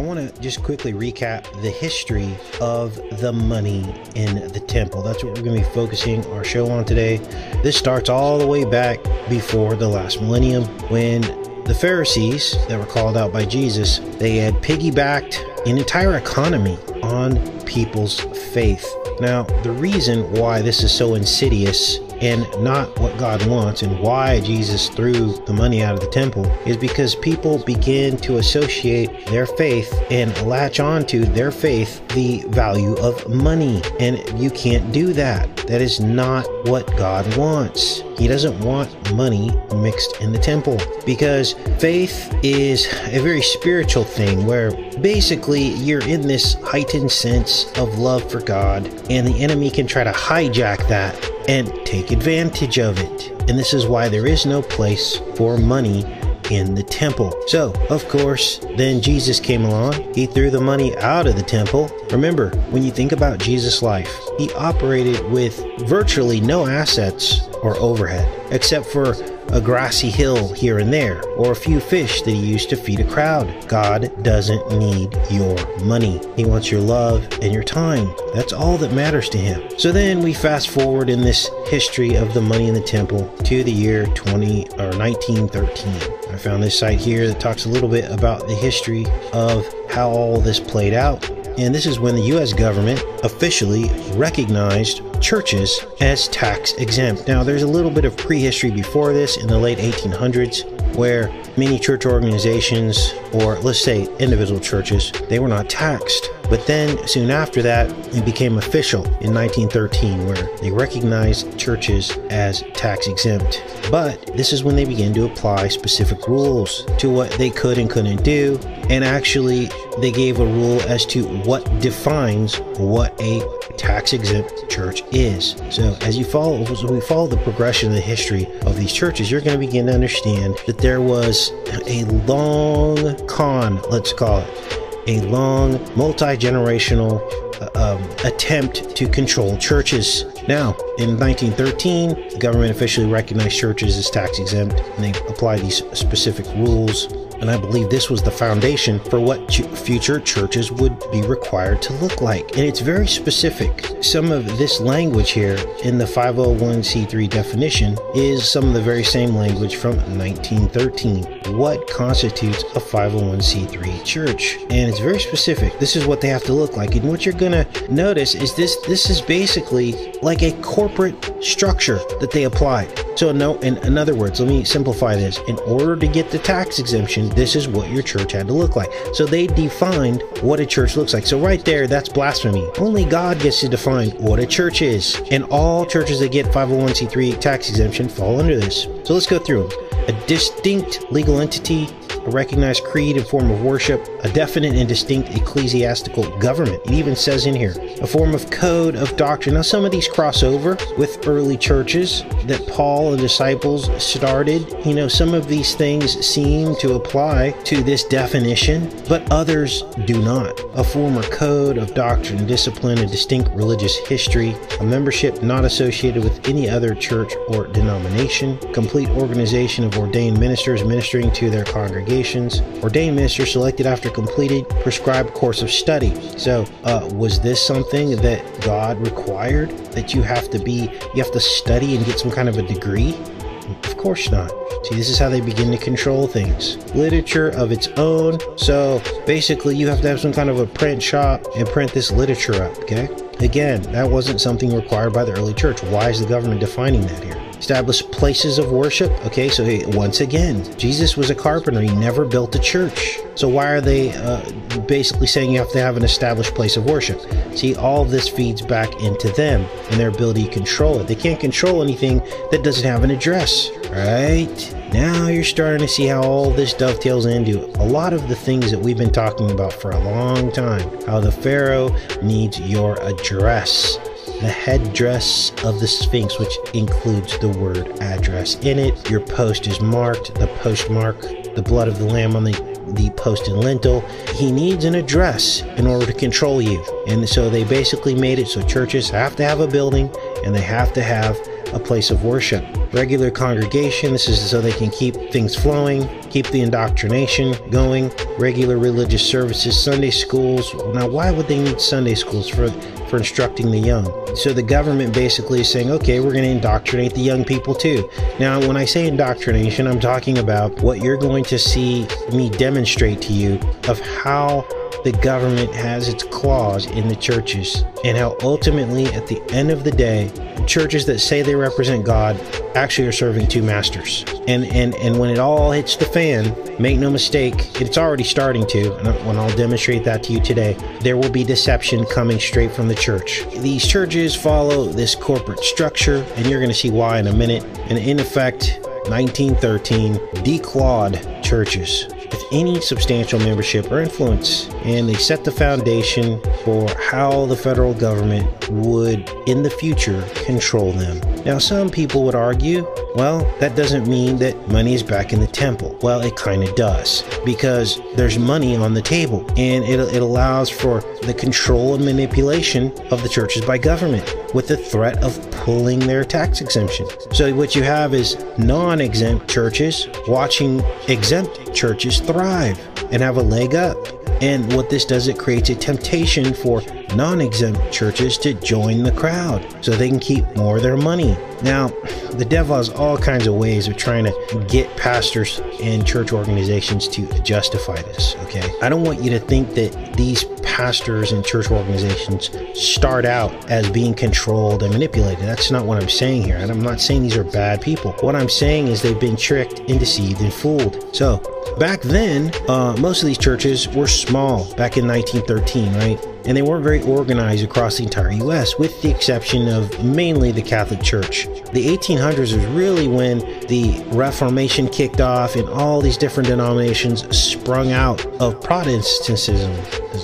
want to just quickly recap the history of the money in the temple. That's what we're going to be focusing our show on today. This starts all the way back before the last millennium, when the Pharisees that were called out by Jesus, they had piggybacked an entire economy on people's faith. Now, the reason why this is so insidious and not what God wants, and why Jesus threw the money out of the temple, is because people begin to associate their faith and latch on to their faith the value of money. And you can't do that. That is not what God wants. He doesn't want money mixed in the temple, because faith is a very spiritual thing where basically you're in this heightened sense of love for God, and the enemy can try to hijack that and take advantage of it. And this is why there is no place for money in the temple. So, of course, then Jesus came along. He threw the money out of the temple. Remember, when you think about Jesus' life, he operated with virtually no assets or overhead, except for a grassy hill here and there, or a few fish that he used to feed a crowd. God doesn't need your money. He wants your love and your time. That's all that matters to him. So then we fast forward in this history of the money in the temple to the year 1913. I found this site here that talks a little bit about the history of how all this played out. And this is when the U.S. government officially recognized churches as tax exempt. Now, there's a little bit of prehistory before this in the late 1800s, where many church organizations, or let's say individual churches, they were not taxed. But then soon after that, it became official in 1913, where they recognized churches as tax exempt. But this is when they began to apply specific rules to what they could and couldn't do. And actually, they gave a rule as to what defines what a tax-exempt church is. So as we follow the progression of the history of these churches, you're going to begin to understand that there was a long let's call it, a long multi-generational attempt to control churches. Now, in 1913, the government officially recognized churches as tax exempt, and they applied these specific rules. And I believe this was the foundation for what future churches would be required to look like. And it's very specific. Some of this language here in the 501c3 definition is some of the very same language from 1913. What constitutes a 501c3 church? And it's very specific. This is what they have to look like. And what you're going to notice is this is basically like a corporate structure that they applied. So no, in other words, let me simplify this. In order to get the tax exemption, this is what your church had to look like. So they defined what a church looks like. So right there, that's blasphemy. Only God gets to define what a church is. And all churches that get 501c3 tax exemption fall under this. So let's go through them. A distinct legal entity, a recognized creed and form of worship, a definite and distinct ecclesiastical government. It even says in here, a form of code of doctrine. Now, some of these cross over with early churches that Paul and disciples started. You know, some of these things seem to apply to this definition, but others do not. A form or code of doctrine, discipline, a distinct religious history, a membership not associated with any other church or denomination, complete organization of ordained ministers ministering to their congregations, ordained ministers selected after completed prescribed course of study. So was this something that God required, that you have to study and get some kind of a degree? Of course not. See, this is how they begin to control things. Literature of its own. So basically you have to have some kind of a print shop and print this literature up, okay? Again, that wasn't something required by the early church. Why is the government defining that here? Establish places of worship. Okay, so once again, Jesus was a carpenter. He never built a church. So why are they basically saying you have to have an established place of worship? See, all of this feeds back into them and their ability to control it. They can't control anything that doesn't have an address, right? Now you're starting to see how all this dovetails into a lot of the things that we've been talking about for a long time. How the Pharaoh needs your address. The headdress of the Sphinx, which includes the word address in it. Your post is marked, the postmark, the blood of the lamb on the post and lintel. He needs an address in order to control you. And so they basically made it so churches have to have a building, and they have to have a place of worship. Regular congregation, this is so they can keep things flowing, keep the indoctrination going. Regular religious services, Sunday schools. Now, why would they need Sunday schools for instructing the young? So the government basically is saying, okay, we're going to indoctrinate the young people too. Now, when I say indoctrination, I'm talking about what you're going to see me demonstrate to you of how the government has its claws in the churches, and how ultimately at the end of the day, churches that say they represent God actually are serving two masters. And when it all hits the fan, make no mistake, it's already starting to, and I'll demonstrate that to you today, there will be deception coming straight from the church. These churches follow this corporate structure, and you're going to see why in a minute. And in effect, 1913 declawed churches with any substantial membership or influence, and they set the foundation for how the federal government would in the future control them. Now, some people would argue, well, that doesn't mean that money is back in the temple. Well, it kind of does, because there's money on the table, and it allows for the control and manipulation of the churches by government with the threat of pulling their tax exemption. So what you have is non-exempt churches watching exempt churches thrive and have a leg up. And what this does, it creates a temptation for non-exempt churches to join the crowd so they can keep more of their money. Now, the devil has all kinds of ways of trying to get pastors and church organizations to justify this, okay? I don't want you to think that these pastors and church organizations start out as being controlled and manipulated. That's not what I'm saying here. And I'm not saying these are bad people. What I'm saying is they've been tricked and deceived and fooled. So back then, most of these churches were small back in 1913, right? And they weren't very organized across the entire U.S., with the exception of mainly the Catholic Church. The 1800s was really when the Reformation kicked off and all these different denominations sprung out of Protestantism.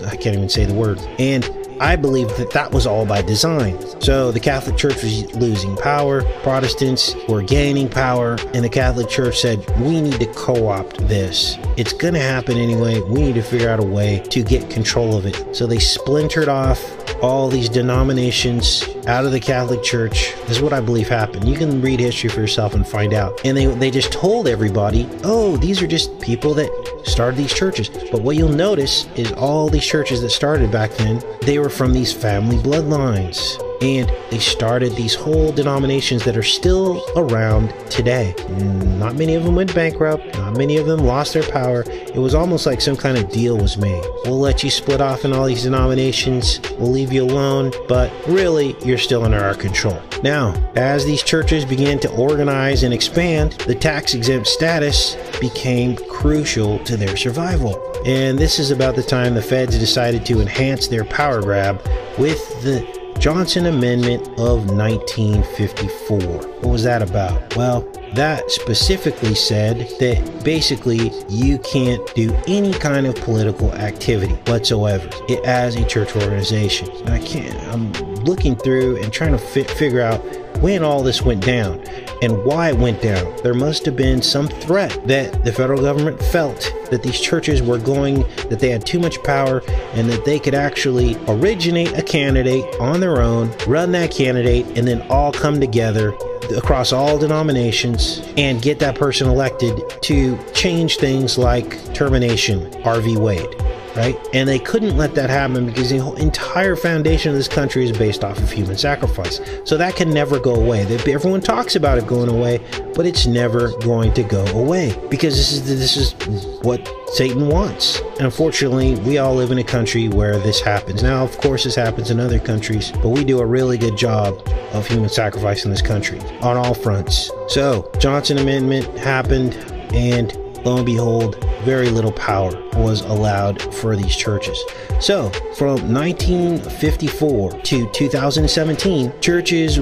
I can't even say the word. And I believe that that was all by design. So the Catholic Church was losing power, Protestants were gaining power, and the Catholic Church said, we need to co-opt this. It's going to happen anyway. We need to figure out a way to get control of it. So they splintered off all these denominations out of the Catholic Church. This is what I believe happened. You can read history for yourself and find out. And they just told everybody, oh, these are just people that started these churches. But what you'll notice is all these churches that started back then, they were from these family bloodlines. And they started these whole denominations that are still around today. Not many of them went bankrupt. Not many of them lost their power. It was almost like some kind of deal was made. We'll let you split off in all these denominations. We'll leave you alone. But really, you're still under our control. Now, as these churches began to organize and expand, the tax-exempt status became crucial to their survival. And this is about the time the feds decided to enhance their power grab with the Johnson Amendment of 1954. What was that about? Well, that specifically said that basically you can't do any kind of political activity whatsoever as a church organization. And I'm looking through and trying to figure out when all this went down and why it went down. There must have been some threat that the federal government felt that these churches were that they had too much power and that they could actually originate a candidate on their own, run that candidate, and then all come together across all denominations and get that person elected to change things like termination, RV Wade. Right? And they couldn't let that happen because the whole entire foundation of this country is based off of human sacrifice. So that can never go away. Everyone talks about it going away, but it's never going to go away because this is what Satan wants. And unfortunately, we all live in a country where this happens. Now, of course, this happens in other countries, but we do a really good job of human sacrifice in this country on all fronts. So, Johnson Amendment happened, and lo and behold, very little power was allowed for these churches. So from 1954 to 2017, churches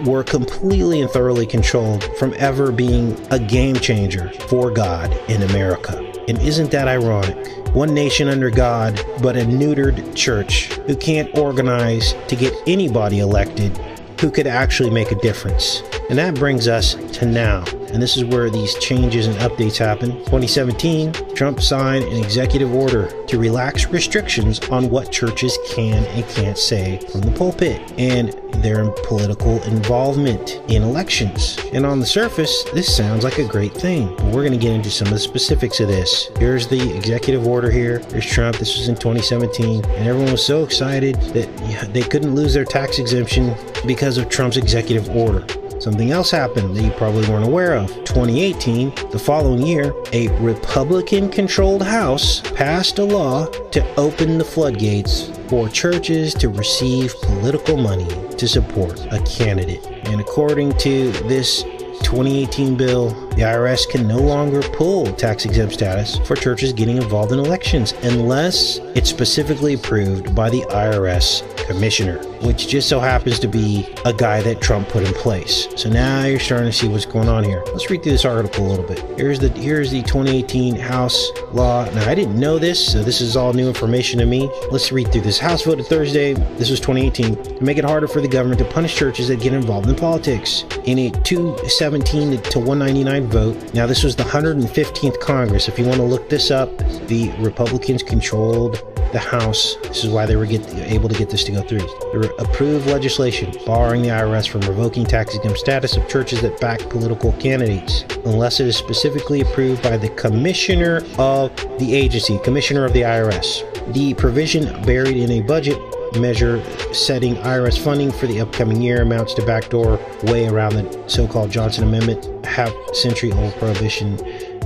were completely and thoroughly controlled from ever being a game changer for God in America. And isn't that ironic? One nation under God, but a neutered church who can't organize to get anybody elected who could actually make a difference. And that brings us to now. And this is where these changes and updates happen. 2017, Trump signed an executive order to relax restrictions on what churches can and can't say from the pulpit and their political involvement in elections. And on the surface, this sounds like a great thing, but we're going to get into some of the specifics of this. Here's the executive order here. Here's Trump. This was in 2017, and everyone was so excited that they couldn't lose their tax exemption because of Trump's executive order. Something else happened that you probably weren't aware of. 2018, the following year, a Republican-controlled House passed a law to open the floodgates for churches to receive political money to support a candidate. And according to this 2018 bill, the IRS can no longer pull tax-exempt status for churches getting involved in elections unless it's specifically approved by the IRS commissioner, which just so happens to be a guy that Trump put in place. So now you're starting to see what's going on here. Let's read through this article a little bit. Here's the 2018 House law. Now, I didn't know this, so this is all new information to me. Let's read through this. House voted Thursday, this was 2018, to make it harder for the government to punish churches that get involved in politics. In a 217 to 199 vote. Now, this was the 115th Congress. If you want to look this up, the Republicans controlled the House. This is why they were able to get this to go through. They approved legislation barring the IRS from revoking tax-exempt status of churches that back political candidates unless it is specifically approved by the commissioner of the agency, commissioner of the IRS. The provision buried in a budget measure setting IRS funding for the upcoming year amounts to backdoor way around the so-called Johnson Amendment, half-century-old prohibition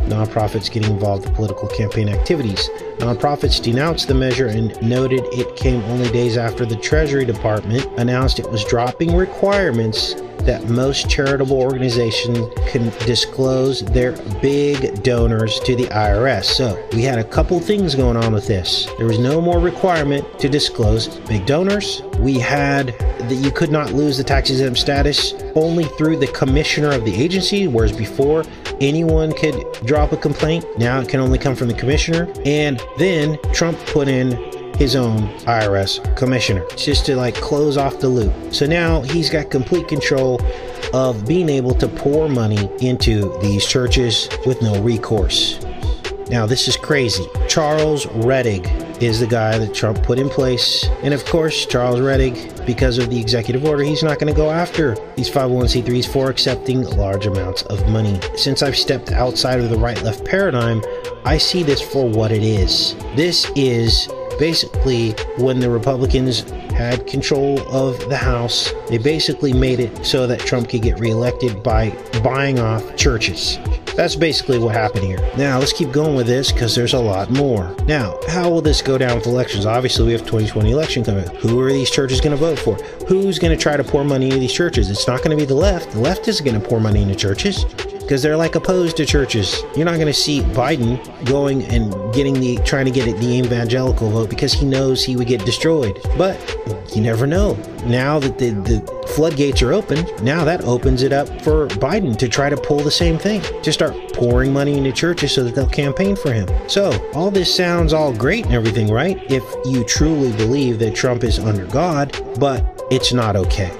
nonprofits getting involved in political campaign activities. Nonprofits denounced the measure and noted it came only days after the Treasury Department announced it was dropping requirements that most charitable organizations can disclose their big donors to the IRS. So we had a couple things going on with this. There was no more requirement to disclose big donors. We had that you could not lose the tax exempt status only through the commissioner of the agency, whereas before anyone could drop a complaint. Now it can only come from the commissioner. And then Trump put in his own IRS commissioner just to like close off the loop. So now he's got complete control of being able to pour money into these churches with no recourse. Now this is crazy. Charles Rettig is the guy that Trump put in place. And of course, Charles Rettig, because of the executive order, he's not going to go after these 501c3s for accepting large amounts of money. Since I've stepped outside of the right-left paradigm, I see this for what it is. This is basically when the Republicans had control of the House, they basically made it so that Trump could get reelected by buying off churches. That's basically what happened here. Now, let's keep going with this because there's a lot more. Now, how will this go down with elections? Obviously, we have 2020 election coming up. Who are these churches going to vote for? Who's going to try to pour money into these churches? It's not going to be the left. The left isn't going to pour money into churches because they're like opposed to churches. You're not going to see Biden going and trying to get the evangelical vote because he knows he would get destroyed. But you never know. Now that the floodgates are open, now that opens it up for Biden to try to pull the same thing, to start pouring money into churches so that they'll campaign for him. So all this sounds all great and everything, right? If you truly believe that Trump is under God, but it's not okay.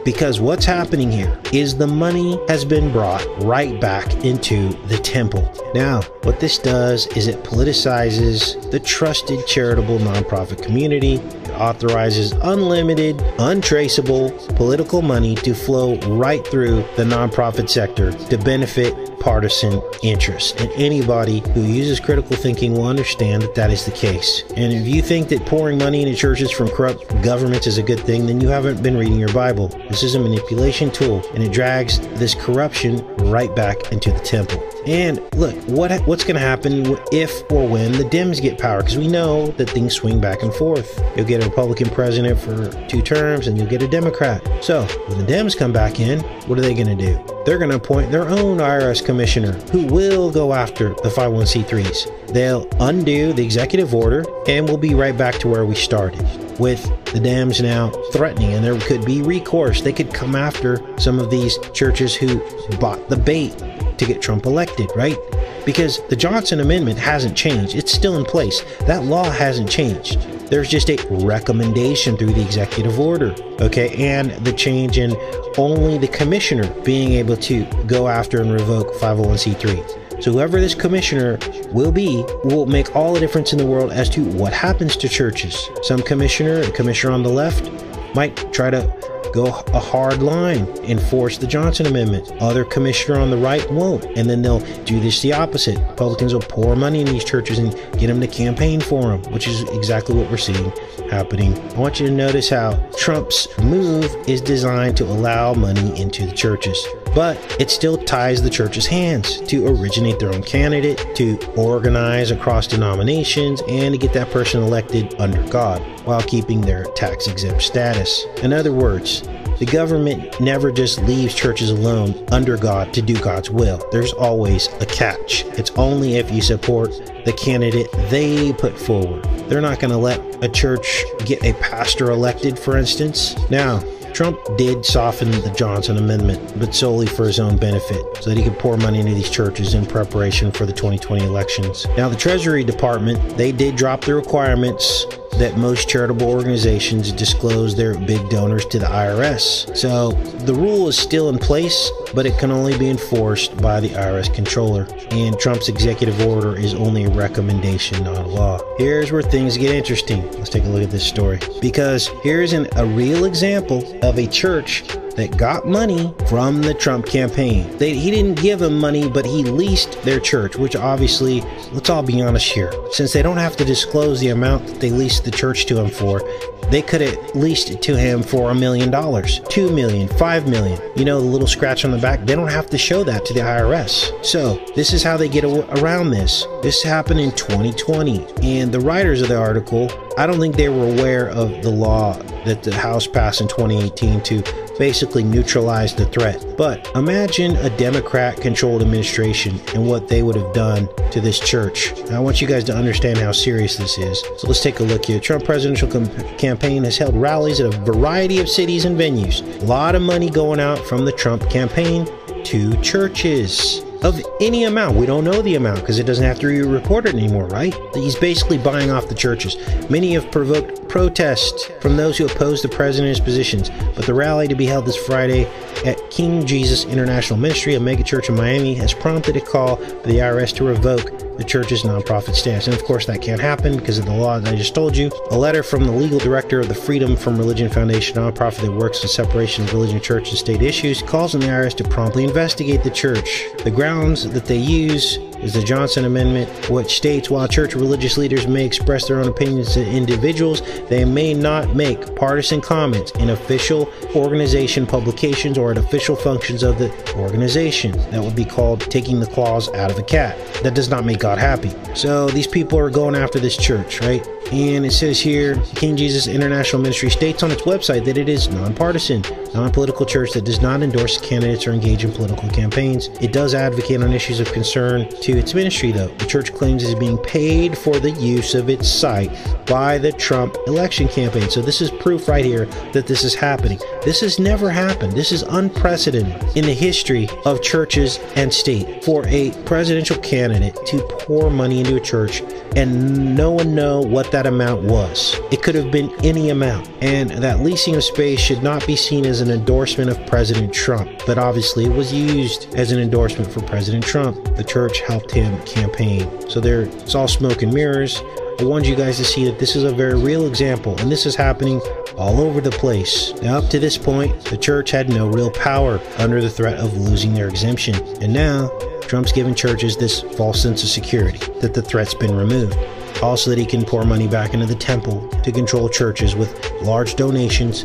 Because what's happening here is the money has been brought right back into the temple. Now, what this does is it politicizes the trusted charitable nonprofit community. It authorizes unlimited, untraceable political money to flow right through the nonprofit sector to benefit partisan interests. And anybody who uses critical thinking will understand that that is the case. And if you think that pouring money into churches from corrupt governments is a good thing, then you haven't been reading your Bible. This is a manipulation tool, and it drags this corruption right back into the temple. And look, what's going to happen if or when the Dems get power? Because we know that things swing back and forth. You'll get a Republican president for 2 terms, and you'll get a Democrat. So when the Dems come back in, what are they going to do? They're going to appoint their own IRS commissioner who will go after the 501c3s. They'll undo the executive order, and we'll be right back to where we started, with the Dems now threatening, and there could be recourse. They could come after some of these churches who bought the bait to get Trump elected, right? Because the Johnson Amendment hasn't changed. It's still in place. That law hasn't changed. There's just a recommendation through the executive order, okay, and the change in only the commissioner being able to go after and revoke 501c3. So whoever this commissioner will be will make all the difference in the world as to what happens to churches. Some commissioner, a commissioner on the left, might try to go a hard line, enforce the Johnson Amendment. Other commissioner on the right won't, and then they'll do this the opposite. Republicans will pour money in these churches and get them to campaign for them, which is exactly what we're seeing happening. I want you to notice how Trump's move is designed to allow money into the churches, but it still ties the church's hands to originate their own candidate, to organize across denominations, and to get that person elected under God while keeping their tax-exempt status. In other words, the government never just leaves churches alone under God to do God's will. There's always a catch. It's only if you support the candidate they put forward. They're not going to let a church get a pastor elected, for instance. Now, Trump did soften the Johnson Amendment, but solely for his own benefit, so that he could pour money into these churches in preparation for the 2020 elections. Now, the Treasury Department, they did drop the requirements that most charitable organizations disclose their big donors to the IRS. So the rule is still in place, but it can only be enforced by the IRS controller. And Trump's executive order is only a recommendation, not a law. Here's where things get interesting. Let's take a look at this story, because here's a real example of a church that got money from the Trump campaign. He didn't give them money, but he leased their church, which obviously, let's all be honest here, since they don't have to disclose the amount that they leased the church to him for, they could have leased it to him for $1 million, $2 million, $5 million. You know, the little scratch on the back, they don't have to show that to the IRS. So this is how they get around this. This happened in 2020, and the writers of the article, I don't think they were aware of the law that the House passed in 2018 to basically neutralize the threat. But imagine a Democrat-controlled administration and what they would have done to this church. Now, I want you guys to understand how serious this is. So let's take a look here. Trump presidential campaign has held rallies at a variety of cities and venues. A lot of money going out from the Trump campaign to churches. Of any amount. We don't know the amount because it doesn't have to be reported anymore, right? He's basically buying off the churches. Many have provoked protest from those who oppose the president's positions, but the rally to be held this Friday at King Jesus International Ministry, a mega church in Miami, has prompted a call for the IRS to revoke the church's nonprofit status. And of course that can't happen because of the law that I just told you. A letter from the legal director of the Freedom from Religion Foundation, a nonprofit that works on separation of religion, church, and state issues, calls on the IRS to promptly investigate the church. The grounds that they use is the Johnson Amendment, which states while church or religious leaders may express their own opinions to individuals, they may not make partisan comments in official organization publications or at official functions of the organization. That would be called taking the claws out of a cat. That does not make God happy. So these people are going after this church, right? And it says here, King Jesus International Ministry states on its website that it is nonpartisan, non-political church that does not endorse candidates or engage in political campaigns. It does advocate on issues of concern to its ministry, though. The church claims it is being paid for the use of its site by the Trump election campaign. So this is proof right here that this is happening. This has never happened. This is unprecedented in the history of churches and state for a presidential candidate to pour money into a church and no one know what that amount was. It could have been any amount, and that leasing of space should not be seen as an endorsement of President Trump, but obviously it was used as an endorsement for President Trump. The church helped him campaign. So it's all smoke and mirrors. I wanted you guys to see that this is a very real example, and this is happening all over the place. Now, up to this point, the church had no real power under the threat of losing their exemption, and now Trump's given churches this false sense of security that the threat's been removed. Also that he can pour money back into the temple to control churches with large donations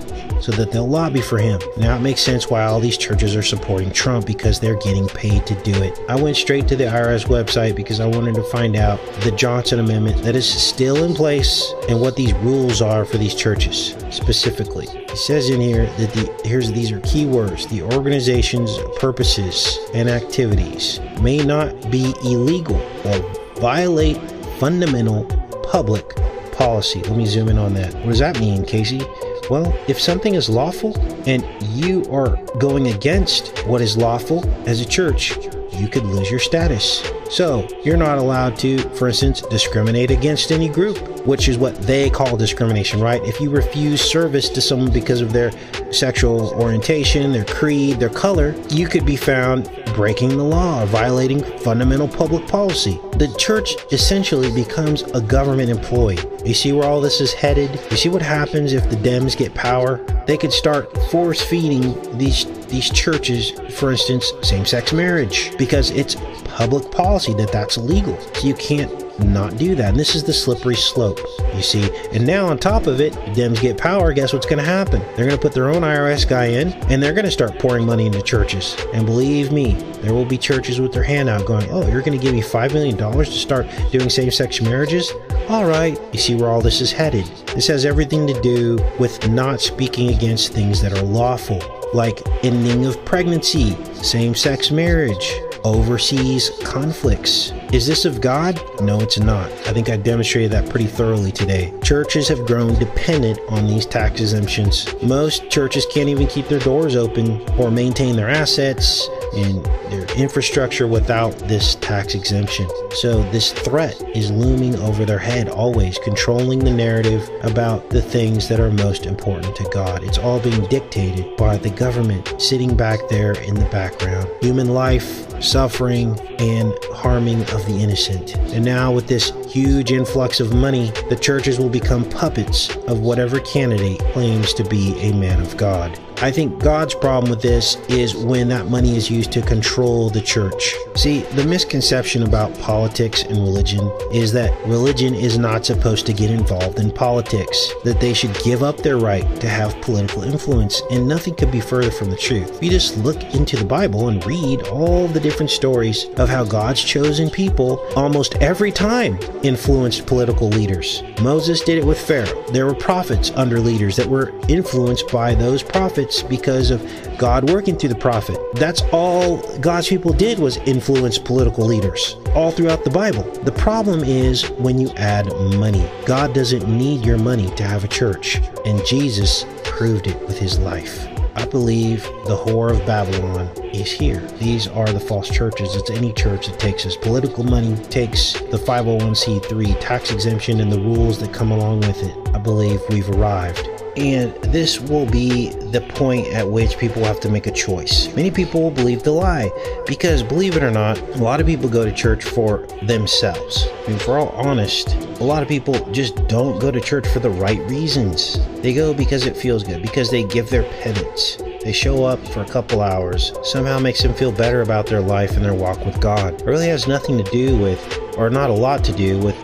so that they'll lobby for him. Now it makes sense why all these churches are supporting Trump, because they're getting paid to do it. I went straight to the IRS website because I wanted to find out the Johnson Amendment that is still in place and what these rules are for these churches specifically. It says in here that these are key words. The organization's purposes and activities may not be illegal or violate fundamental public policy. Let me zoom in on that. What does that mean, Casey? Well, if something is lawful and you are going against what is lawful as a church, you could lose your status. So you're not allowed to, for instance, discriminate against any group, which is what they call discrimination, right? If you refuse service to someone because of their sexual orientation, their creed, their color, you could be found breaking the law, violating fundamental public policy. The church essentially becomes a government employee. You see where all this is headed? You see what happens if the Dems get power? They could start force-feeding these churches, for instance, same-sex marriage, because it's public policy that's illegal. So you can't not do that. And this is the slippery slope, you see. And now on top of it, Dems get power, guess what's going to happen? They're going to put their own IRS guy in, and they're going to start pouring money into churches. And believe me, there will be churches with their hand out going, oh, you're going to give me $5 million to start doing same-sex marriages? All right. You see where all this is headed. This has everything to do with not speaking against things that are lawful, like ending of pregnancy, same-sex marriage, overseas conflicts. Is this of God? No, it's not. I think I demonstrated that pretty thoroughly today. Churches have grown dependent on these tax exemptions. Most churches can't even keep their doors open or maintain their assets and their infrastructure without this tax exemption. So this threat is looming over their head always, controlling the narrative about the things that are most important to God. It's all being dictated by the government sitting back there in the background. Human life, suffering, and harming of the innocent. And now with this huge influx of money, the churches will become puppets of whatever candidate claims to be a man of God. I think God's problem with this is when that money is used to control the church. See, the misconception about politics and religion is that religion is not supposed to get involved in politics, that they should give up their right to have political influence, and nothing could be further from the truth. If you just look into the Bible and read all the different stories of how God's chosen people almost every time influenced political leaders. Moses did it with Pharaoh. There were prophets under leaders that were influenced by those prophets because of God working through the prophet. That's all God's people did, was influence political leaders all throughout the Bible. The problem is when you add money. God doesn't need your money to have a church, and Jesus proved it with his life. I believe the whore of Babylon is here. These are the false churches. It's any church that takes us political money, takes the 501c3 tax exemption and the rules that come along with it. I believe we've arrived. And this will be the point at which people have to make a choice. Many people will believe the lie because, believe it or not, a lot of people go to church for themselves. I mean, if we're all honest, a lot of people just don't go to church for the right reasons. They go because it feels good, because they give their penance. They show up for a couple hours, somehow makes them feel better about their life and their walk with God. It really has nothing to do with, or not a lot to do with,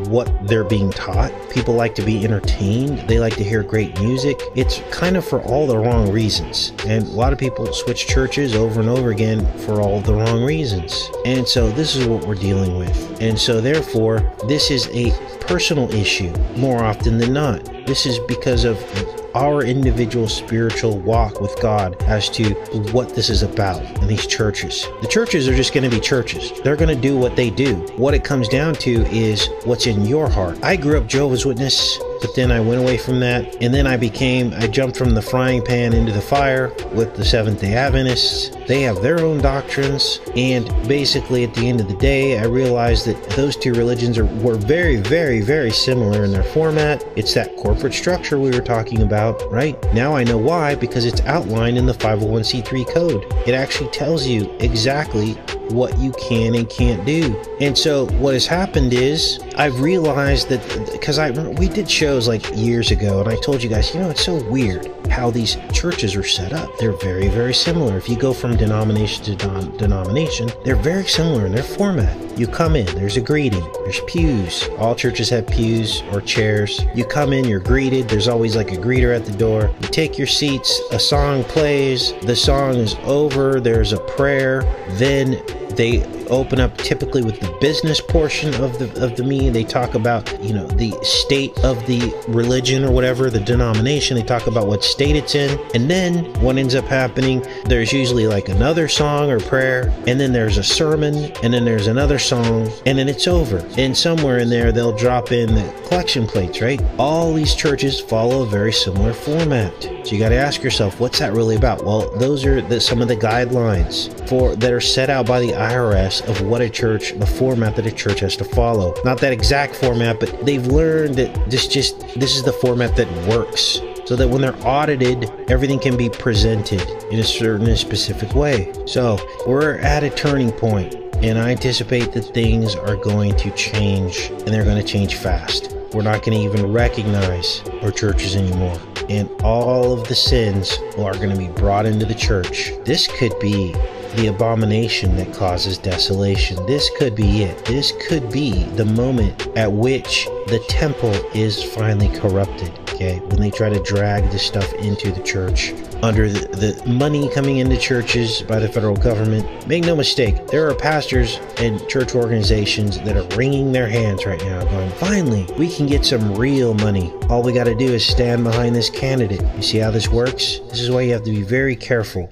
what they're being taught. People like to be entertained. They like to hear great music. It's kind of for all the wrong reasons. And a lot of people switch churches over and over again for all the wrong reasons. And so this is what we're dealing with. And so therefore, this is a personal issue more often than not. This is because of our individual spiritual walk with God as to what this is about in these churches. The churches are just going to be churches. They're going to do what they do. What it comes down to is what's in your heart. I grew up Jehovah's Witness, but then I went away from that, and then I jumped from the frying pan into the fire with the Seventh-day Adventists. They have their own doctrines, and basically at the end of the day, I realized that those two religions were very, very, very similar in their format. It's that corporate structure we were talking about, right? Now I know why, because it's outlined in the 501c3 code. It actually tells you exactly what you can and can't do. And so what has happened is I've realized that, because we did shows like years ago, and I told you guys, it's so weird how these churches are set up. They're very, very similar. If you go from denomination to denomination, they're very similar in their format. You come in, there's a greeting, there's pews. All churches have pews or chairs. You come in, you're greeted. There's always like a greeter at the door. You take your seats, a song plays, the song is over, there's a prayer, then they open up typically with the business portion of the meeting. They talk about, the state of the religion or whatever, the denomination. They talk about what state it's in. And then what ends up happening, there's usually like another song or prayer, and then there's a sermon, and then there's another song, and then it's over. And somewhere in there, they'll drop in the collection plates, right? All these churches follow a very similar format. So you got to ask yourself, what's that really about? Well, those are some of the guidelines that are set out by the IRS rules of what the format that a church has to follow. Not that exact format, but they've learned that this is the format that works, so that when they're audited, everything can be presented in a specific way. So we're at a turning point, and I anticipate that things are going to change, and they're going to change fast. We're not going to even recognize our churches anymore, and all of the sins are going to be brought into the church. This could be the abomination that causes desolation. This could be it. This could be the moment at which the temple is finally corrupted, okay? When they try to drag this stuff into the church under the money coming into churches by the federal government. Make no mistake, there are pastors and church organizations that are wringing their hands right now going, finally, we can get some real money. All we got to do is stand behind this candidate. You see how this works? This is why you have to be very careful.